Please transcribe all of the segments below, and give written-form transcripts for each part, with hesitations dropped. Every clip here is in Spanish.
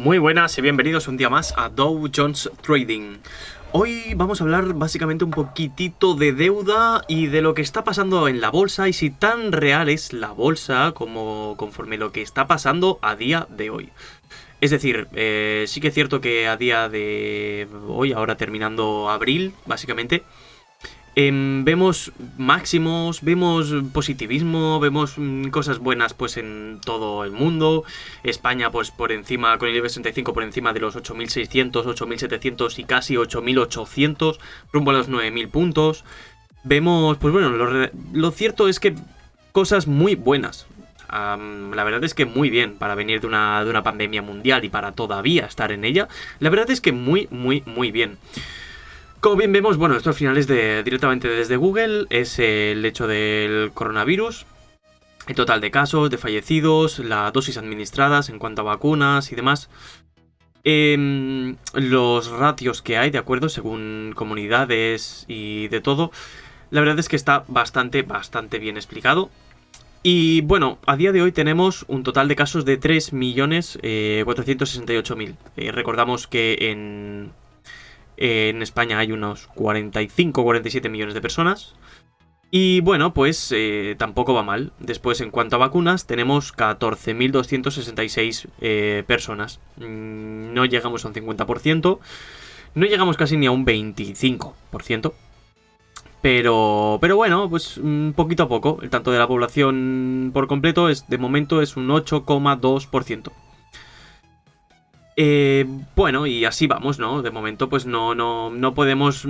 Muy buenas y bienvenidos un día más a Dow Jones Trading. Hoy vamos a hablar básicamente un poquitito de deuda y de lo que está pasando en la bolsa y si tan real es la bolsa como conforme lo que está pasando a día de hoy. Es decir, sí que es cierto que a día de hoy, ahora terminando abril, básicamente, vemos máximos, vemos positivismo, vemos cosas buenas pues en todo el mundo. España pues por encima, con el IBEX 35 por encima de los 8.600, 8.700 y casi 8.800, rumbo a los 9.000 puntos. Vemos, pues bueno, lo cierto es que cosas muy buenas. La verdad es que muy bien para venir de una pandemia mundial y para todavía estar en ella. La verdad es que muy bien. Como bien vemos, bueno, esto al final es directamente desde Google, es el hecho del coronavirus, el total de casos, de fallecidos, las dosis administradas en cuanto a vacunas y demás. Los ratios que hay, de acuerdo, según comunidades y de todo. La verdad es que está bastante bien explicado. Y bueno, a día de hoy tenemos un total de casos de 3.468.000. Recordamos que en España hay unos 45-47 millones de personas. Y bueno, pues tampoco va mal. Después, en cuanto a vacunas, tenemos 14.266 personas. No llegamos a un 50%. No llegamos casi ni a un 25%. Pero bueno, pues poquito a poco. El tanto de la población por completo de momento es un 8,2%. Bueno, y así vamos, ¿no? De momento pues no podemos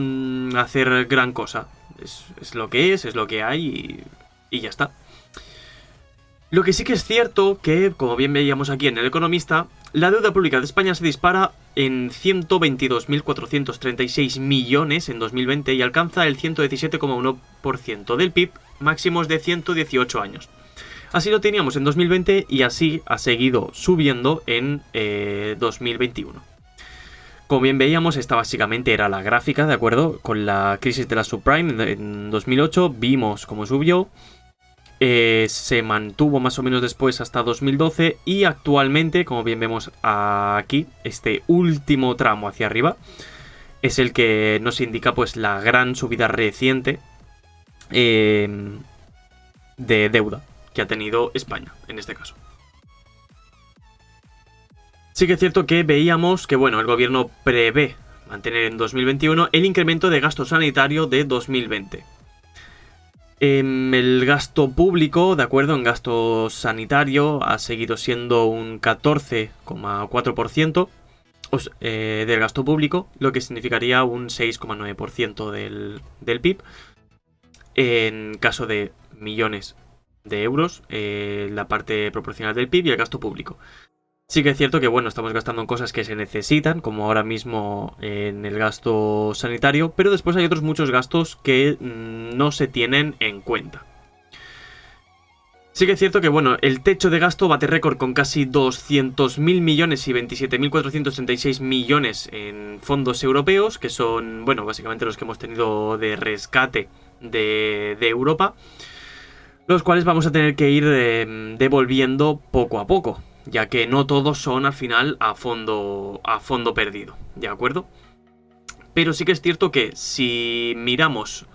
hacer gran cosa. Es lo que es lo que hay y ya está. Lo que sí que es cierto que, como bien veíamos aquí en El Economista, la deuda pública de España se dispara en 122.436 millones en 2020 y alcanza el 117,1% del PIB, máximos de 118 años. Así lo teníamos en 2020 y así ha seguido subiendo en 2021. Como bien veíamos, esta básicamente era la gráfica, ¿de acuerdo? Con la crisis de la subprime en 2008 vimos cómo subió, se mantuvo más o menos después hasta 2012 y actualmente, como bien vemos aquí, este último tramo hacia arriba es el que nos indica pues la gran subida reciente de deuda que ha tenido España, en este caso. Sí que es cierto que veíamos que, bueno, el gobierno prevé mantener en 2021 el incremento de gasto sanitario de 2020. El gasto público, de acuerdo, en gasto sanitario ha seguido siendo un 14,4% del gasto público, lo que significaría un 6,9% del PIB. En caso de millones de euros, la parte proporcional del PIB y el gasto público. Sí que es cierto que, bueno, estamos gastando en cosas que se necesitan, como ahora mismo en el gasto sanitario, pero después hay otros muchos gastos que no se tienen en cuenta. Sí que es cierto que, bueno, el techo de gasto bate récord con casi 200.000 millones y 27.436 millones en fondos europeos, que son, bueno, básicamente los que hemos tenido de rescate de Europa, los cuales vamos a tener que ir devolviendo poco a poco, ya que no todos son al final a fondo perdido, ¿de acuerdo? Pero sí que es cierto que si miramos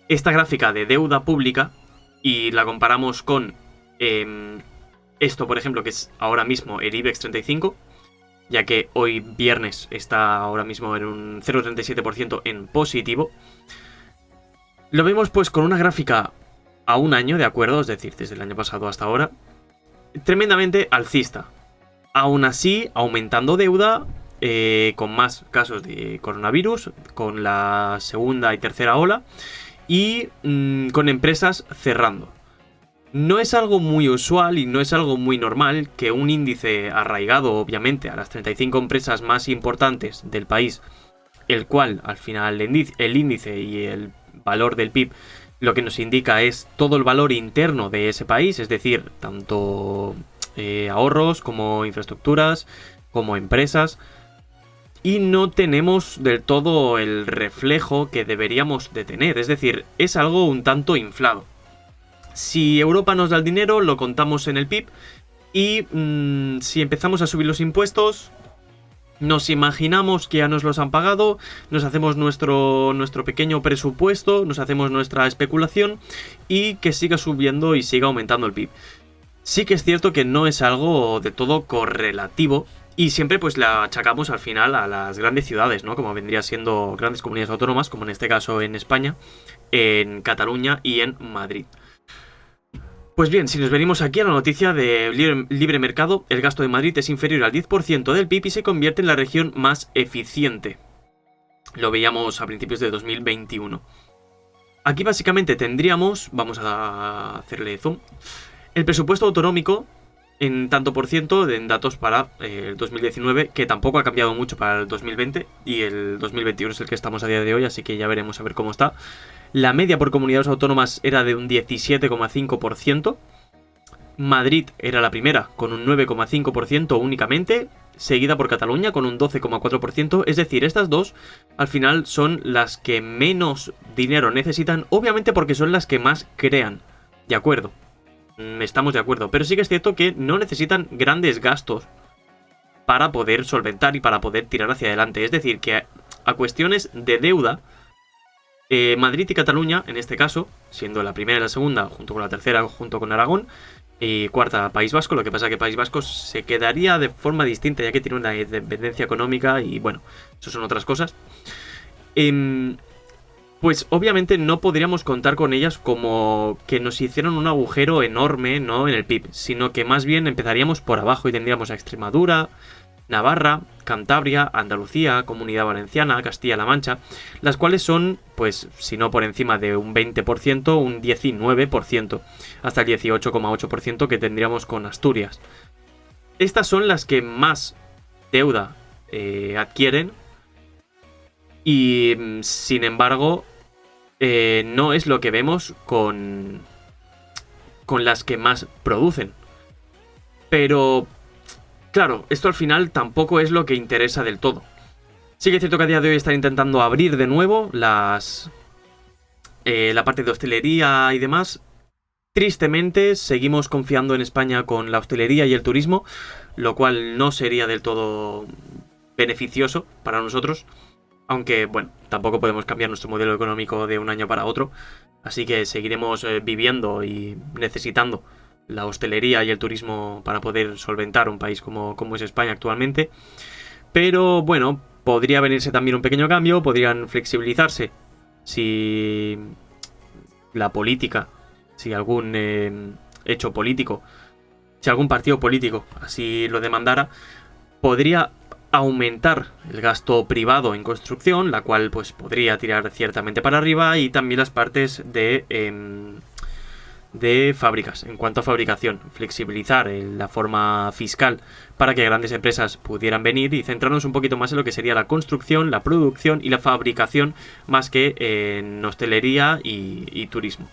esta gráfica de deuda pública y la comparamos con esto, por ejemplo, que es ahora mismo el IBEX 35, ya que hoy viernes está ahora mismo en un 0,37% en positivo, lo vemos pues con una gráfica a un año, ¿de acuerdo? Es decir, desde el año pasado hasta ahora, tremendamente alcista. Aún así, aumentando deuda, con más casos de coronavirus, con la segunda y tercera ola, y con empresas cerrando. No es algo muy usual y no es algo muy normal que un índice arraigado, obviamente, a las 35 empresas más importantes del país, el cual, al final, el índice y el valor del PIB lo que nos indica es todo el valor interno de ese país, es decir, tanto ahorros como infraestructuras, como empresas, y no tenemos del todo el reflejo que deberíamos de tener, es decir, es algo un tanto inflado. Si Europa nos da el dinero, lo contamos en el PIB, Y si empezamos a subir los impuestos, nos imaginamos que ya nos los han pagado, nos hacemos nuestro pequeño presupuesto, nos hacemos nuestra especulación y que siga subiendo y siga aumentando el PIB. Sí que es cierto que no es algo de todo correlativo y siempre pues la achacamos al final a las grandes ciudades, ¿no? Como vendría siendo grandes comunidades autónomas, como en este caso en España, en Cataluña y en Madrid. Pues bien, si nos venimos aquí a la noticia de libre mercado, el gasto de Madrid es inferior al 10% del PIB y se convierte en la región más eficiente. Lo veíamos a principios de 2021. Aquí básicamente tendríamos, vamos a hacerle zoom, el presupuesto autonómico en tanto por ciento en datos para el 2019, que tampoco ha cambiado mucho para el 2020 y el 2021 es el que estamos a día de hoy, así que ya veremos a ver cómo está. La media por comunidades autónomas era de un 17,5%. Madrid era la primera, con un 9,5% únicamente, seguida por Cataluña con un 12,4%. Es decir, estas dos al final son las que menos dinero necesitan, obviamente porque son las que más crean. De acuerdo, estamos de acuerdo, pero sí que es cierto que no necesitan grandes gastos para poder solventar y para poder tirar hacia adelante. Es decir, que a cuestiones de deuda, Madrid y Cataluña, en este caso, siendo la primera y la segunda, junto con la tercera, junto con Aragón, y cuarta País Vasco, lo que pasa es que País Vasco se quedaría de forma distinta ya que tiene una dependencia económica y bueno, eso son otras cosas. Pues obviamente no podríamos contar con ellas como que nos hicieron un agujero enorme, ¿no?, en el PIB, sino que más bien empezaríamos por abajo y tendríamos a Extremadura, Navarra, Cantabria, Andalucía, Comunidad Valenciana, Castilla-La Mancha, las cuales son, pues, si no por encima de un 20%, un 19%, hasta el 18,8% que tendríamos con Asturias. Estas son las que más deuda adquieren y, sin embargo, no es lo que vemos con las que más producen. Pero claro, esto al final tampoco es lo que interesa del todo. Sí que es cierto que a día de hoy están intentando abrir de nuevo la parte de hostelería y demás. Tristemente, seguimos confiando en España con la hostelería y el turismo, lo cual no sería del todo beneficioso para nosotros. Aunque, bueno, tampoco podemos cambiar nuestro modelo económico de un año para otro. Así que seguiremos viviendo y necesitando la hostelería y el turismo para poder solventar un país como es España actualmente. Pero bueno, podría venirse también un pequeño cambio, podrían flexibilizarse si la política, si algún hecho político, si algún partido político así lo demandara, podría aumentar el gasto privado en construcción, la cual pues podría tirar ciertamente para arriba, y también las partes de fábricas. En cuanto a fabricación, flexibilizar la forma fiscal para que grandes empresas pudieran venir y centrarnos un poquito más en lo que sería la construcción, la producción y la fabricación, más que en hostelería y turismo.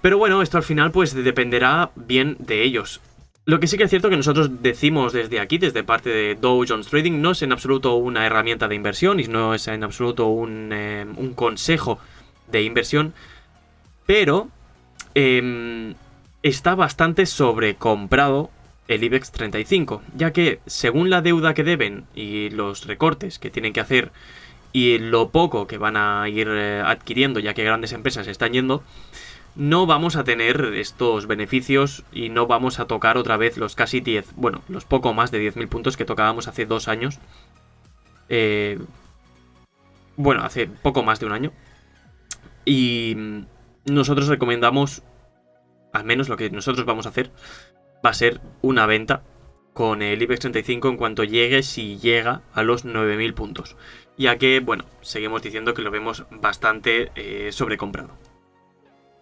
Pero bueno, esto al final pues dependerá bien de ellos. Lo que sí que es cierto que nosotros decimos desde aquí, desde parte de Dow Jones Trading, no es en absoluto una herramienta de inversión y no es en absoluto un consejo de inversión, pero está bastante sobrecomprado el IBEX 35, ya que según la deuda que deben y los recortes que tienen que hacer y lo poco que van a ir adquiriendo, ya que grandes empresas están yendo, no vamos a tener estos beneficios y no vamos a tocar otra vez los casi 10, bueno, los poco más de 10.000 puntos que tocábamos hace 2 años. Bueno, hace poco más de un año. Y nosotros recomendamos, al menos lo que nosotros vamos a hacer, va a ser una venta con el IBEX 35 en cuanto llegue, si llega a los 9.000 puntos. Ya que, bueno, seguimos diciendo que lo vemos bastante sobrecomprado.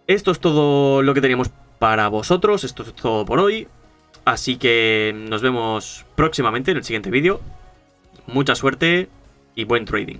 Esto es todo lo que teníamos para vosotros, esto es todo por hoy. Así que nos vemos próximamente en el siguiente vídeo. Mucha suerte y buen trading.